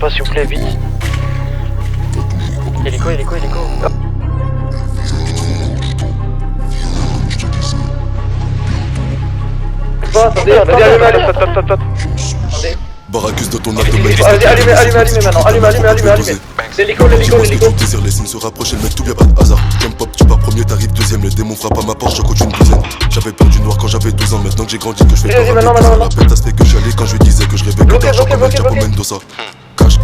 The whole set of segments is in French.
pas s'il vous plaît, vite. Hélico. Attendez, Baracus de ton abdomen. allumez maintenant, allumez. L'hélico. Tu désires, les signes se rapprocher, le mec, tout bien, pas de hasard. Jump pop, tu pars premier, t'arrives deuxième. Les démons frappent à ma porte, je coach une douzaine. J'avais peur du noir quand j'avais 12 ans. Maintenant que j'ai grandi, que je fais pas rapide. La pète, ça se fait que j'allais quand je lui disais que je rêvais que d'argent comme un Chapo Mendoza.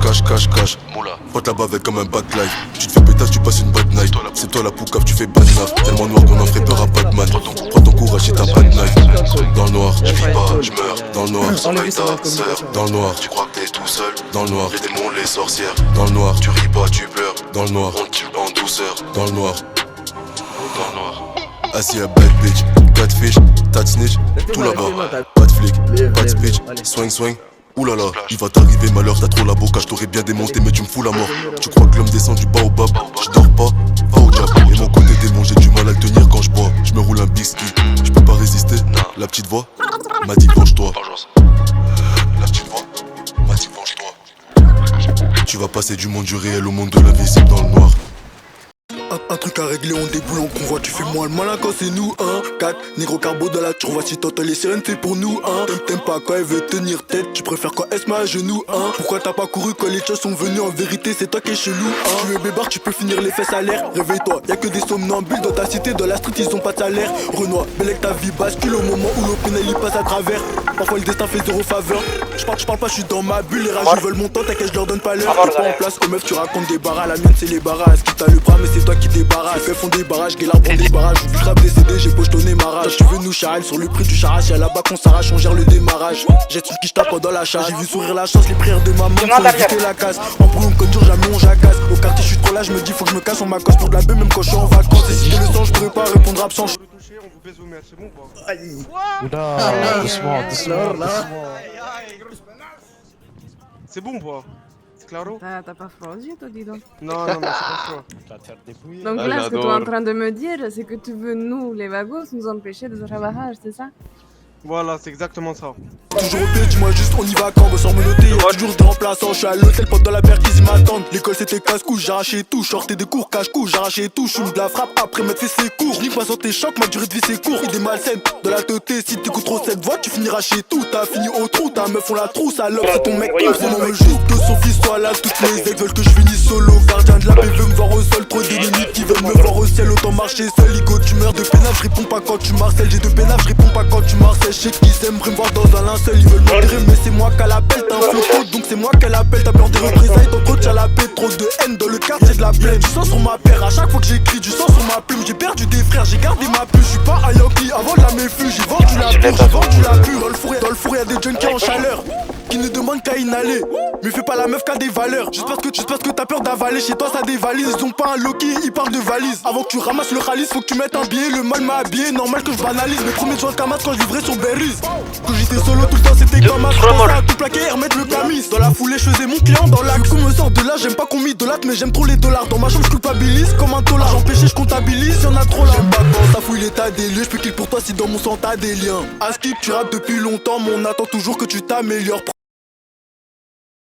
Cache. Moula. Pote là-bas avec comme un bad life. Tu te fais pétasse, tu passes une bad night. C'est toi la poucave, tu fais bad naf. Tellement noir qu'on en ferait peur à Batman. Prends ton courage et ta bad night. Dans le noir, je vis pas, je meurs. Dans le noir, sommeille ta sœur. Dans le noir, tu crois que t'es tout seul. Dans le noir, les démons, les sorcières. Dans le noir, tu ris pas, tu pleures. Dans le noir, on te tue en douceur. Dans le noir. Assis à bad bitch, catfish, tas de snitch, tout là-bas. Pas de flic, pas de speech, swing. Oulala, il va t'arriver malheur, t'as trop la boca, je t'aurais bien démonté mais tu me fous la mort. Tu crois que l'homme descend du baobab, je dors pas, va au diable. Et mon côté démon, j'ai du mal à le tenir quand je bois. Je me roule un biscuit, je peux pas résister. La petite voix m'a dit venge-toi. La petite voix m'a dit venge-toi. Tu vas passer du monde du réel au monde de l'invisible dans le noir. Un truc à régler, on déboule en convoi. Tu fais moins le malin quand c'est nous, 4 négro carbo dans la turvoie. Si t'entends les sirènes, c'est pour nous, T'aimes pas quand elle veut tenir tête. Tu préfères quand elle se met à genoux, Pourquoi t'as pas couru quand les choses sont venus? En vérité, c'est toi qui es chelou, Tu es bébard, tu peux finir les fesses à l'air. Réveille-toi, y'a que des somnambules dans ta cité. Dans la street, ils ont pas de salaire. Renoir, belle ta vie bascule au moment où l'opinel il passe à travers. Parfois le destin fait zéro faveur. Je parle pas, je suis dans ma bulle. Les rageux veulent mon temps, t'inquiète, je leur donne pas l'heure. T'es pas en place, aux meufs, tu racontes des barras. La mienne, c'est les barrages. Qui t'a le bras, mais c'est toi qui débarrasse. Les font des barrages, Guélard prend des barrages. Je rappe des CD, j'ai pochetonné ma rage. Tu veux nous charrer sur le prix du charage. Y'a là-bas qu'on s'arrache, on gère le démarrage. J'ai tout qui je tape pendant la charge. J'ai vu sourire la chance, les prières de ma maman pour éviter la casse. En brouillon comme dur, jamais on jacasse. Au quartier, je suis trop là, je me dis faut que je me casse. On m'accoste pour de la bœuf, même quand je suis en vacances. Et si j'ai le sang, je pourrais pas répondre absent. On vous baise vos mères, c'est bon ou pas? Oula, doucement. C'est bon ou pas? C'est claro? T'as pas froid aux yeux, toi, dis donc. Non, mais c'est pas froid. Donc là, ce que tu es en train de me dire, c'est que tu veux, nous, les vagos, nous empêcher de travailler, c'est ça? Voilà, c'est exactement ça. Toujours au pied, dis-moi juste on y va quand, sans me noter. Y'a toujours des remplaçants, je suis à l'hôtel, pote dans la perquise, ils m'attendent. L'école c'était casse-couche, j'arrachais tout, sortais des cours, cache-couche, j'arrachais tout, j'fume de la frappe après m'être fait ses cours. J'nique pas sur tes chocs, ma durée de vie c'est court. Idée malsaine, de la teuté, si t'écoutes trop cette voix, tu finiras chez tout. T'as fini au trou, ta meuf on la trousse, alors c'est ton mec, tout. On veut juste que son fils soit là, toutes les ex veulent que je finisse solo. Gardien de la paix veut me voir au sol, trop d'ennemis qui veulent me voir au ciel, autant marcher seul. Ligo, tu meurs de pénal, je réponds pas quand tu marcelles. J'ai de pénal, je réponds pas quand tu marcelles. Je sais qu'ils aiment me voir dans un linceul, ils veulent m'enterrer, mais c'est moi qu'elle appelle. T'as un flot, donc c'est moi qu'elle appelle. T'as peur des représailles, ton trop t'as la paix. Trop de haine dans le quartier de la plaine. Du sang sur ma paire, à chaque fois que j'écris, du sang sur ma plume. J'ai perdu des frères, j'ai gardé ma puce. J'suis pas un Yankee avant de la méfu. J'ai vendu la pure, j'ai vendu la pure. Dans le four, y'a des junkies en chaleur qui ne demandent qu'à inhaler. Mais fais pas la meuf qui a des valeurs. Juste parce que t'as peur d'avaler. Chez toi ça dévalise. Ils ont pas un Loki, ils parlent de valise. Avant que tu ramasses le ralice, faut que tu mettes un billet. Le mal m'a habillé, normal que je banalise. Mes premiers jours de Kamas quand je vivrais sur Berries. Quand j'étais solo tout le temps c'était comme un ça à tout plaquer et remettre le camis. Dans la foulée je faisais mon client dans l'axe. Qu'on me sort de là, j'aime pas qu'on m'idolâtre, mais j'aime trop les dollars. Dans ma chambre je culpabilise comme un dollar. J'empêchais, je comptabilise, y'en a trop là. J'aime pas quand ça fouille l'état des lieux. Je peux kill pour toi si dans mon sang t'as des liens. À skip tu rappes depuis longtemps, mais on attend toujours que tu t'améliores.